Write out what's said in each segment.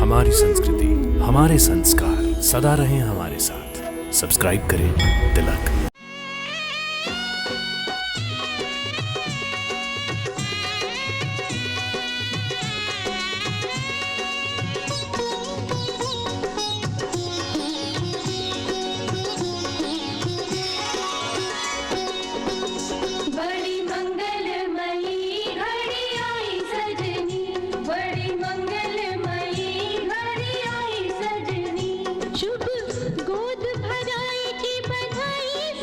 हमारी संस्कृति, हमारे संस्कार सदा रहें हमारे साथ। सब्सक्राइब करें तिलक। शुभ गोद भराई की बधाई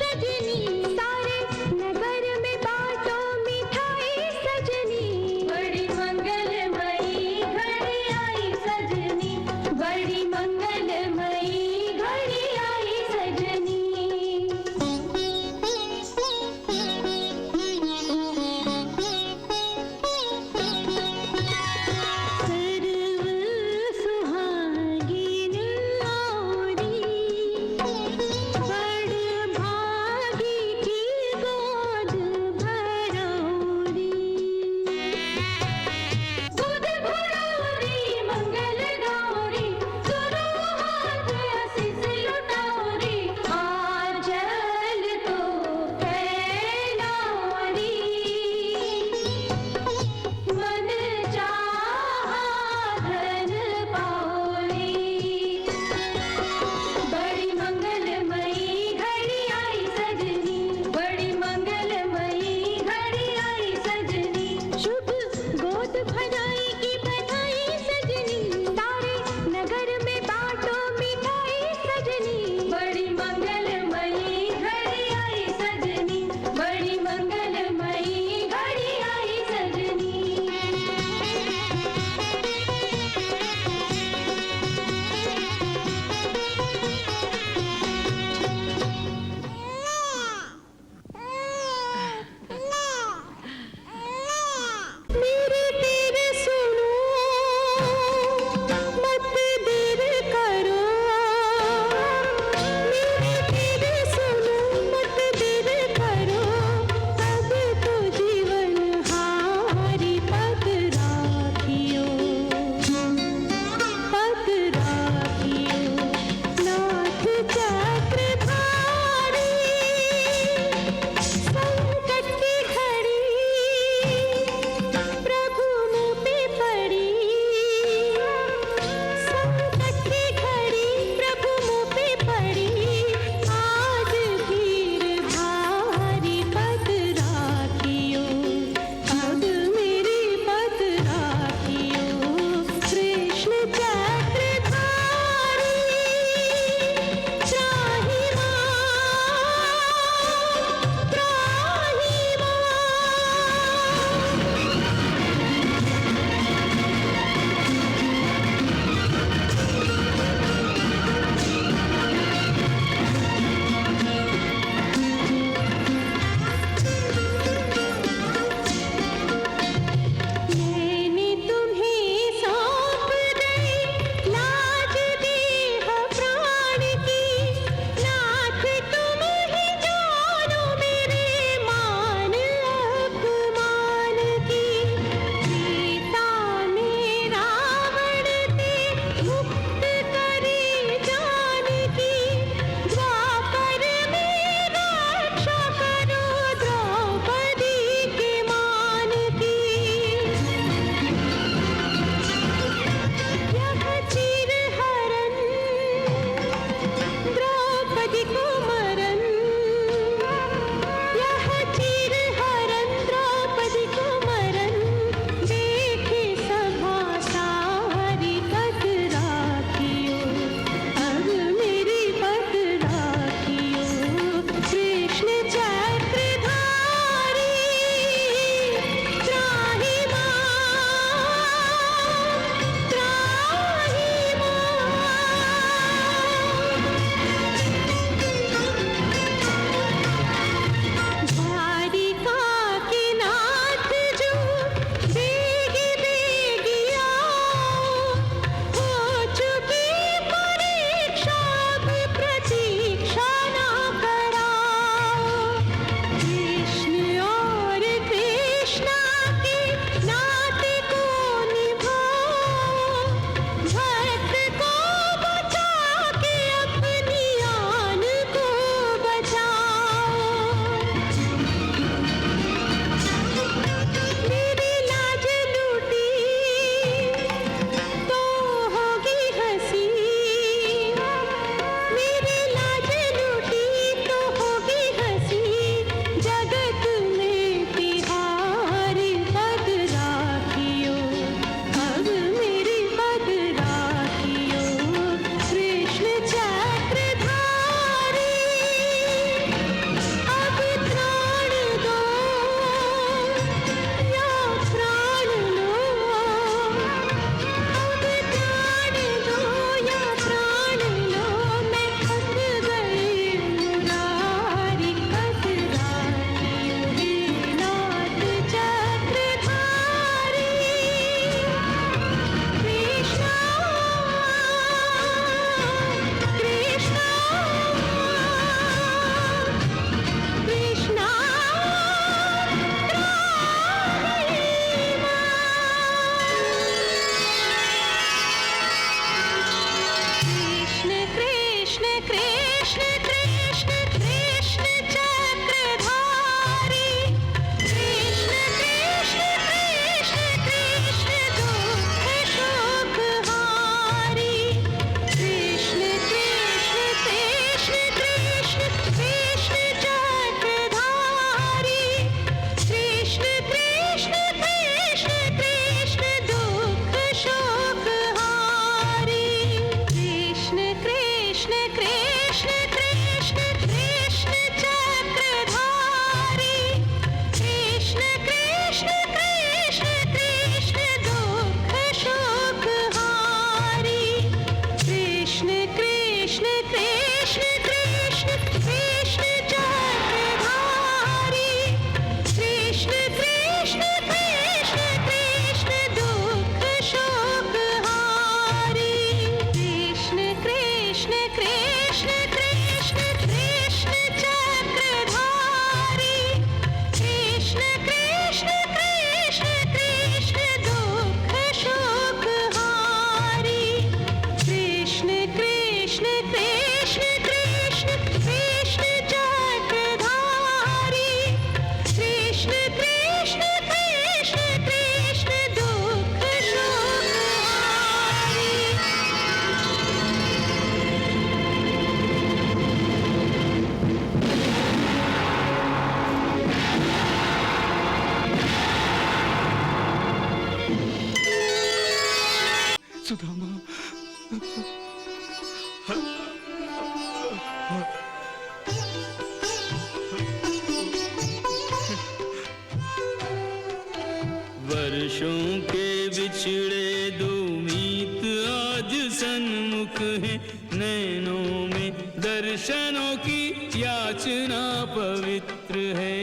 वर्षों के बिछड़े दो मीत आज सन्मुख हैं, नैनों में दर्शनों की याचना पवित्र है।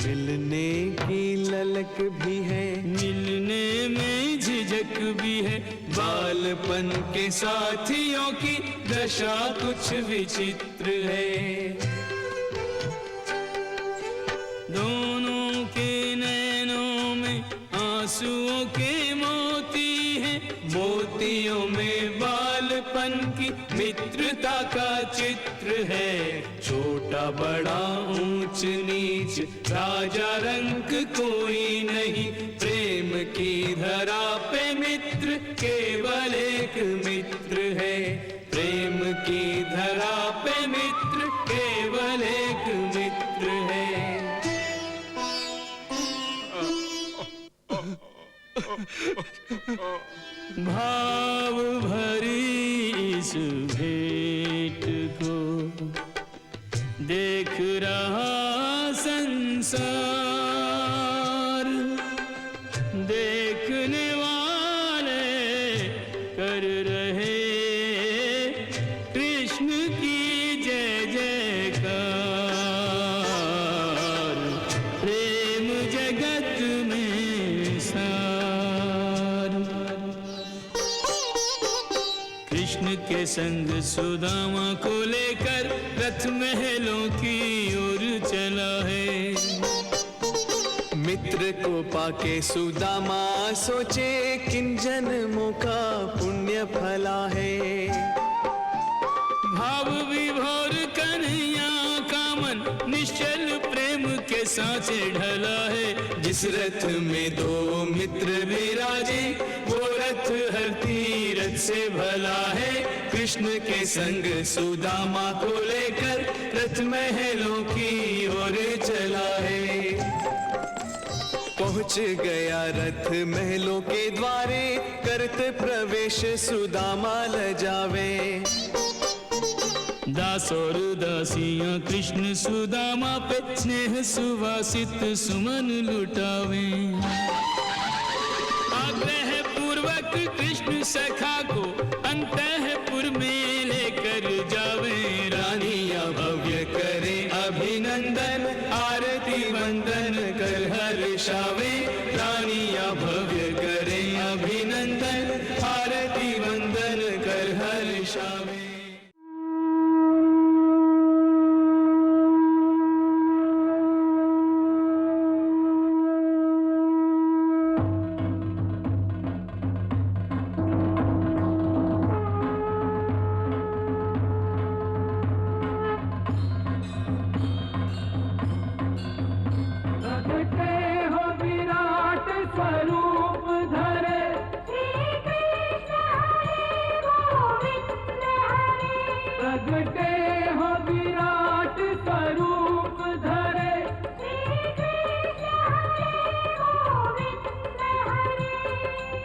मिलने की ललक भी है, मिलने में झिझक भी है, बालपन के साथियों की दशा कुछ विचित्र है। दोनों के नैनों में आंसुओं के मोती हैं, मोतियों में बालपन की मित्रता का चित्र है। छोटा बड़ा ऊंच नीच राजा रंग कोई नहीं, प्रेम की धरा पे मित्र केवल एक मित्र है। प्रेम की धरा पे मित्र केवल एक मित्र है। भाव भरी इस भेंट को देख रहा संसार, देखने वाले कर रहे कृष्ण की जय जयकार। प्रेम जगत में सार, कृष्ण के संग सुदामा को लेकर रथ महलों की ओर चला है। मित्र को पाके सुदामा सोचे किन जन्मों का पुण्य फला है। भाव विभोर कन्हैया का मन निश्चल प्रेम के सांचे ढला है। जिस रथ में दो मित्र विराजे, वो रथ हर तीरथ से भला है। कृष्ण के संग सुदामा को लेकर रथ महलों की ओर चला है। पहुंच गया रथ महलों के द्वारे, करते प्रवेश सुदामा लजावे। दास और दासियां कृष्ण सुदामा पे स्नेह सुवासित सुमन लुटावे। आग्रह पूर्वक कृष्ण सखा को अंतःपुर में लेकर जावे। रानियां भव्य करे अभिनंदन, आरती वंदन कर हर्षावे। रानियां भव्य करे अभिनंदन, आरती वंदन कर हर्षावे। प्रगटे हो विराट स्वरूप धरे।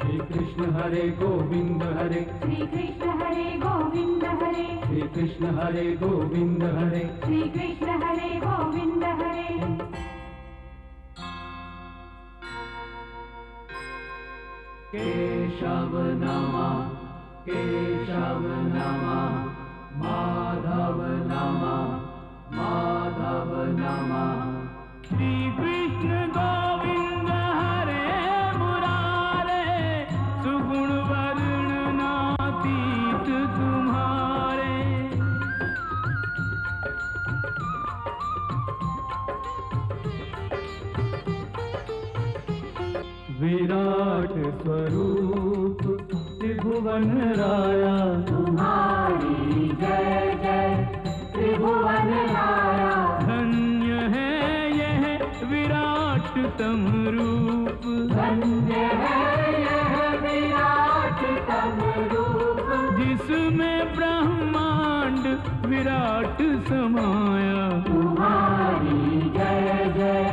श्री कृष्ण हरे गोविंद हरे, श्री कृष्ण हरे गोविंद हरे, श्री कृष्ण हरे गोविंद हरे, श्री कृष्ण हरे गोविंद हरे। केशव नमः, केशव नमः, माधव नमः, माधव नमः। श्री कृष्ण गोविंद हरे मुरारे, सुगुण वर्णनातीत तुम्हारे। विराट स्वरूप त्रिभुवन राया, तुम्हारी जय जय त्रिभुवन राया। धन्य है यह विराट तम रूप, धन्य है यह विराट तम रूप। जिसमें ब्रह्मांड विराट समाया। तुम्हारी जय जय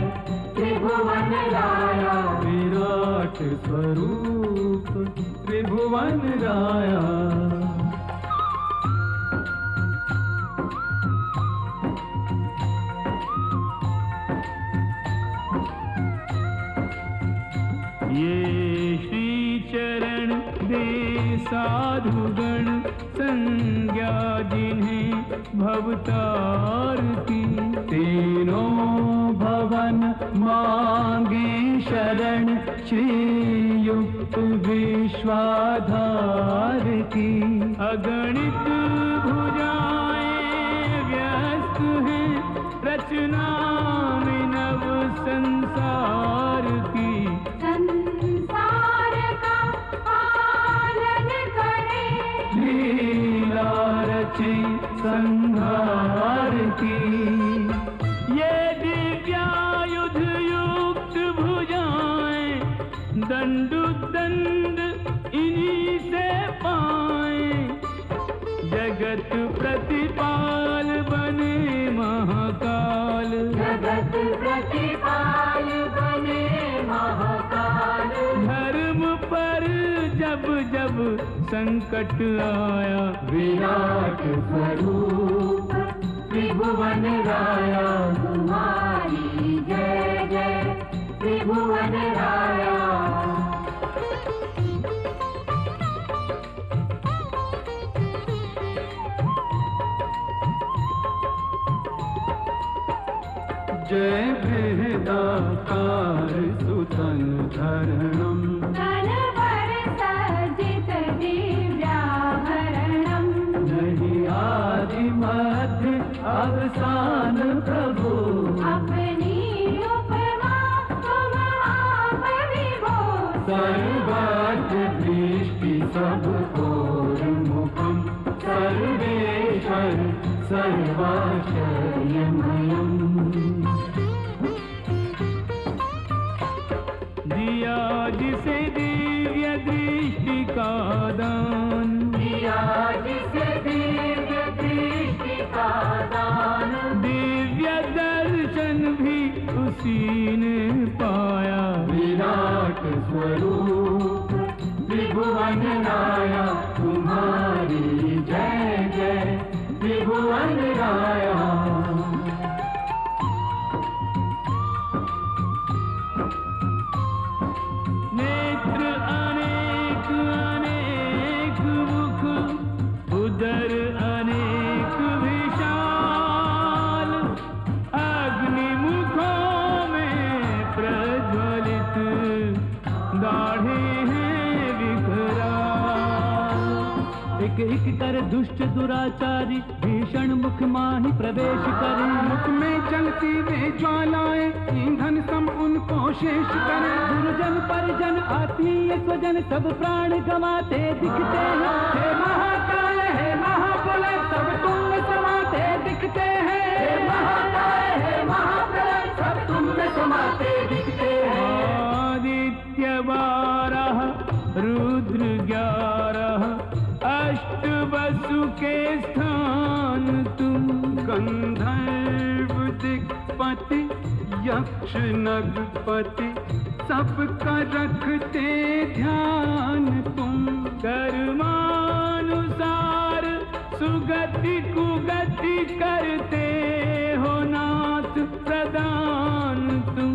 त्रिभुवन राया। विराट स्वरूप त्रिभुवन राया। ये श्री चरण दे साधुगण, संज्ञा जिन्हें भवतार की। तीनों भवन मांगे शरण, श्रीयुक्त विश्वाधार की। अगणित भुजाएं व्यस्त हैं, रचना में नव संसार की। संसार का पालन करे, लीला रचे संहार की। ये दिव्यायुध युक्त भुजाएं, दंड इन्हीं से पाएं। जगत प्रतिपाल बने महाकाल, जगत प्रतिपाल बने महाकाल। धर्म पर जब जब संकट आया। विराट स्वरूप त्रिभुवन राया। तुम्हारी जय जय त्रिभुवन राया। जय भेदाकार सुतन धरणम, तन पर सज्जित दिव्याभरणम। नहीं आदि मध्य अवसान प्रभु, अपनी उपमा तुम आप विभो। सर्वार्थ दृष्टि सब ओर मुखम, सर्वेश्वर सर्वाश्चर्यमयम्। दिया जिसे दिव्य दृष्टि का दान, दिया जिसे दिव्य दृष्टि का दान। दिव्य दर्शन भी उसी ने पाया। विराट स्वरूप त्रिभुवन राया। तुम्हारी जय जय त्रिभुवन राया। नेत्र अनेक अनेक मुख, उदर अनेक विशाल। अग्नि मुखों में प्रज्वलित, दाढ़े हैं विकराल। एक एक कर दुष्ट दुराचारी, भीषण मुख माही प्रवेश करे। मुख में चलती वे ज्वालाएं, ईंधन सम उनको शेष करे। गुरुजन परिजन आत्मीय स्वजन, सब प्राण गंवाते दिखते हैं। हे महाकाय हे महाप्रलय, सब तुम में समाते दिखते हैं। हे महाकाय हे महाप्रलय, सब तुम में समाते दिखते हैं। आदित्य 12, रुद्र 11, अष्ट वसु के स्थान तुम। गंधर्व दिक्पति यक्ष नगपति सबका रखते ध्यान तुम। कर्मानुसार सुगति कुगति करते हो नाथ प्रदान तुम।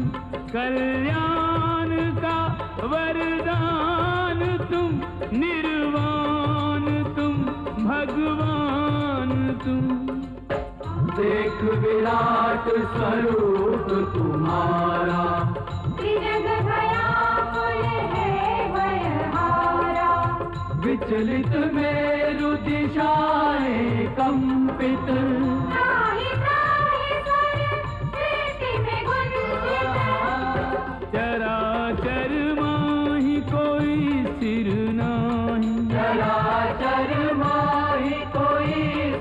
कल्याण का वरदान तुम, निर्वाण तुम, भगवान तुम। देख विराट स्वरूप तुम्हारा, त्रिजग भयाकुल है भयहारा। विचलित मेरु दिशाएं कंपित, त्राहि त्राहि स्वर सृष्टि में गुंजित। चराचर माहि कोई सिर नाही। चराचर माहि कोई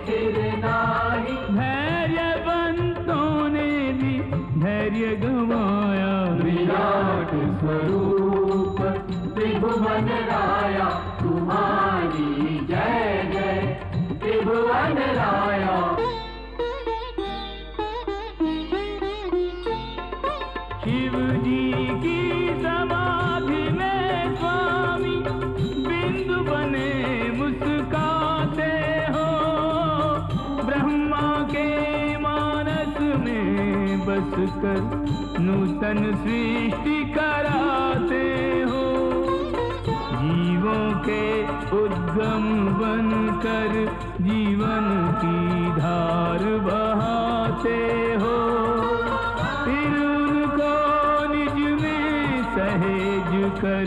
सिर नाही। धैर्यवंतों ने भी धैर्य गंवाया। विराट स्वरूप त्रिभुवन राया, तुम्हारी जय जय त्रिभुवन राया। शिव जी की समाधि में स्वामी बिंदु बने मुस्काते हो। ब्रह्मा के मानस में बस कर नूतन सृष्टि कराते हो। जीवों के उद्गम बनकर जीवन की धार बहाते हो। फिर उनको निज में सहेज कर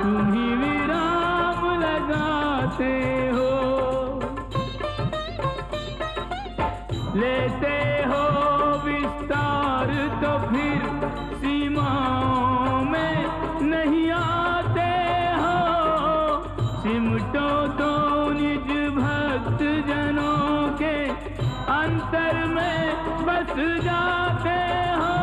तुम्ही विराम लगाते हो। लेते हो विस्तार तो फिर सीमाओं में नहीं आते हो। सिमटो तो निज भक्त जनों के अंतर में बस जाते हो।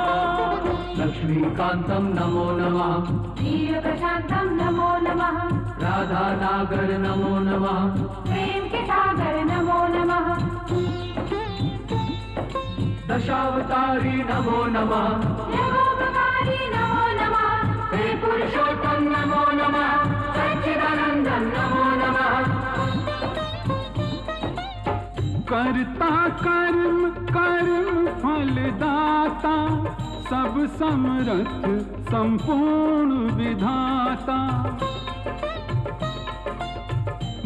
लक्ष्मीकांतं नमो नमः, वीर प्रशांतं नमो नमः। राधा नागर नमो नमः, प्रेम के सागर नमो नमः। दशावतारी नमो नमः, जगोपकारी नमो नमः। हे पुरुषोत्तम नमो नमः, सच्चिदानंदन नमो नमः। करता कर्म कर्म फलदाता, सब समर्थ संपूर्ण विधाता।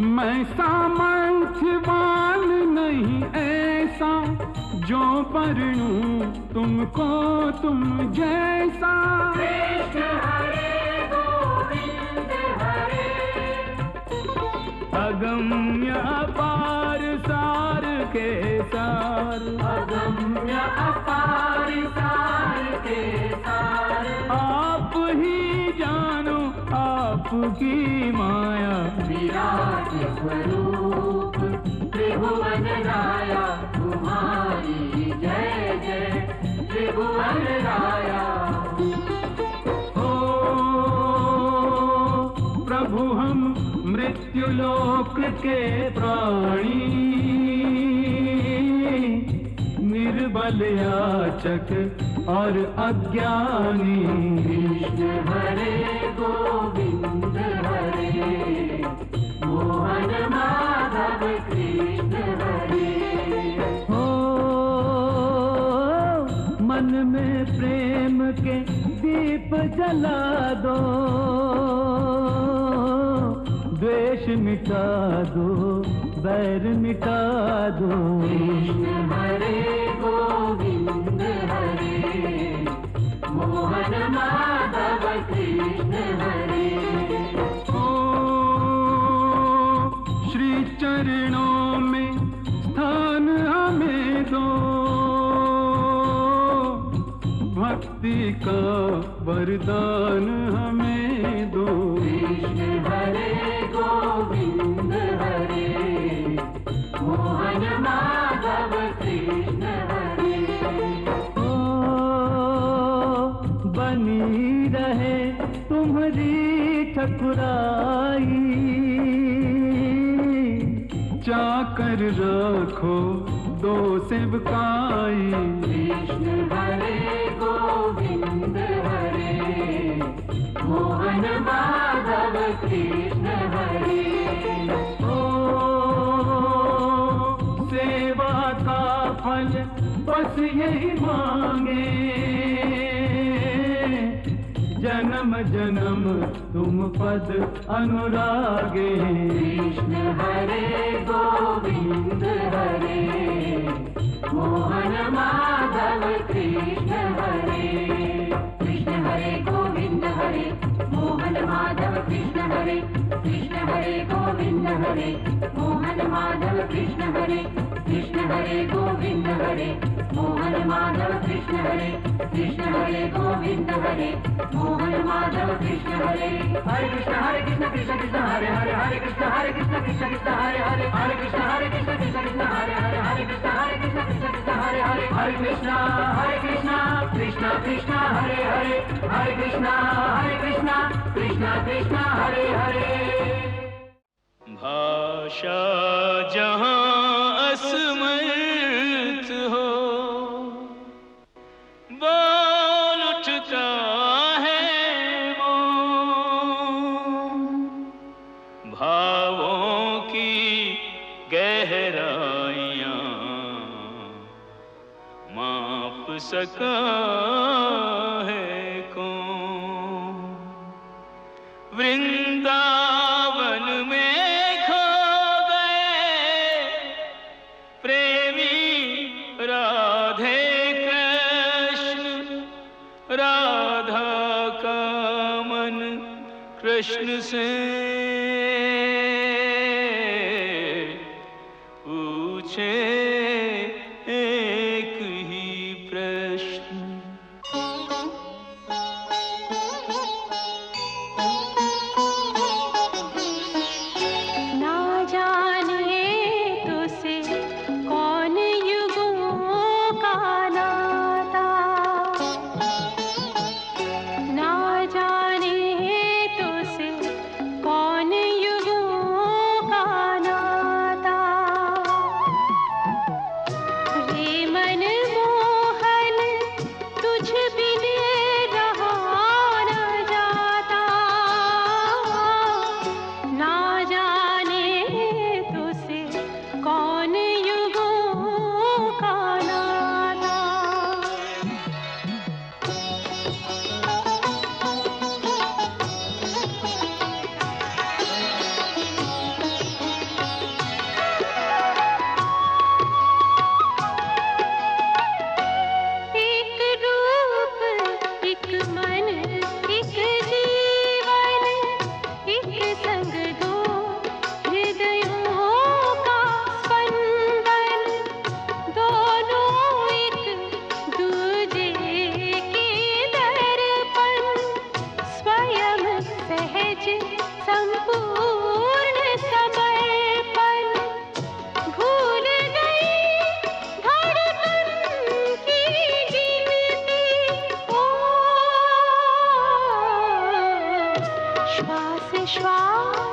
मैं सामर्थ्यवान नहीं ऐसा, जो परनू तुमको तुम जैसा। कृष्ण हरे गोविंद हरे। अगम्य अपार सार के सार। अगम्य अपार सार के सार। आप ही जानो आपकी माया। विराट स्वरूप त्रिभुवन राया, तुम्हारी जय जय त्रिभुवन राया। हो प्रभु हम मृत्युलोक के प्राणी, निर्बल याचक और अज्ञानी। कृष्ण हरे गोविंद हरे, मोहन माधव कृष्ण हरे। हो मन में प्रेम के दीप जला दो, द्वेष मिटा दो, बैर मिटा दो। कृष्ण हरे गोविंद हरे, मोहन माधव कृष्ण हरे। ओ श्री चरणों में स्थान हमें दो, भक्ति का वरदान हमें दो। कृष्ण हरे गोविंद हरे, मोहन माधव कृष्ण हरे। ओ बनी रहे तुम्हारी ठकुराई, चाकर रखो दो सेवकाई। कृष्ण हरे गोविंद हरे मोहन माधव कृष्ण हरे। ओ सेवा का फल बस यही मांगे, जन्म जन्म तुम पद अनुरागे। कृष्ण हरे गोविंद हरे मोहन माधव कृष्ण हरे। कृष्ण हरे गोविंद हरे मोहन माधव कृष्ण हरे। कृष्ण हरे गोविंद हरे मोहन माधव कृष्ण हरे। कृष्ण हरे गोविंद हरे मोहन माधव कृष्ण हरे। कृष्ण हरे गोविंद हरे मोहन माधव कृष्ण हरे। हरे कृष्ण कृष्ण कृष्ण हरे हरे, हरे कृष्ण कृष्ण कृष्ण हरे हरे, हरे कृष्ण कृष्ण कृष्ण हरे हरे, हरे कृष्ण कृष्ण कृष्ण हरे हरे, हरे कृष्ण कृष्ण कृष्ण हरे हरे, हरे कृष्ण कृष्ण कृष्ण हरे हरे। भाषा जहाँ असमर्थ हो, बोल उठता है वो। भावों की गहराइयाँ माप सका है कौन। वृंदावन में खो गए प्रेमी राधे कृष्ण, राधा का मन कृष्ण से पूछे एक ही प्रश्न। ना जाने तुझसे कौन युगों का नाता, ना जाने तुझसे कौन युगों का नाता। रे मन मोहन तुझ बिन रहा न जाता, ना जाने तुझसे कौन युगों का नाता। एक रूप एक मन एक जीवन, एक संग दो हृदयों का स्पंदन, दोनों एक दूजे के दर्पण, स्वयं सहज संपूर्ण समर्पण। भूल गई धड़कन की गिनती, ओ श्वास श्वास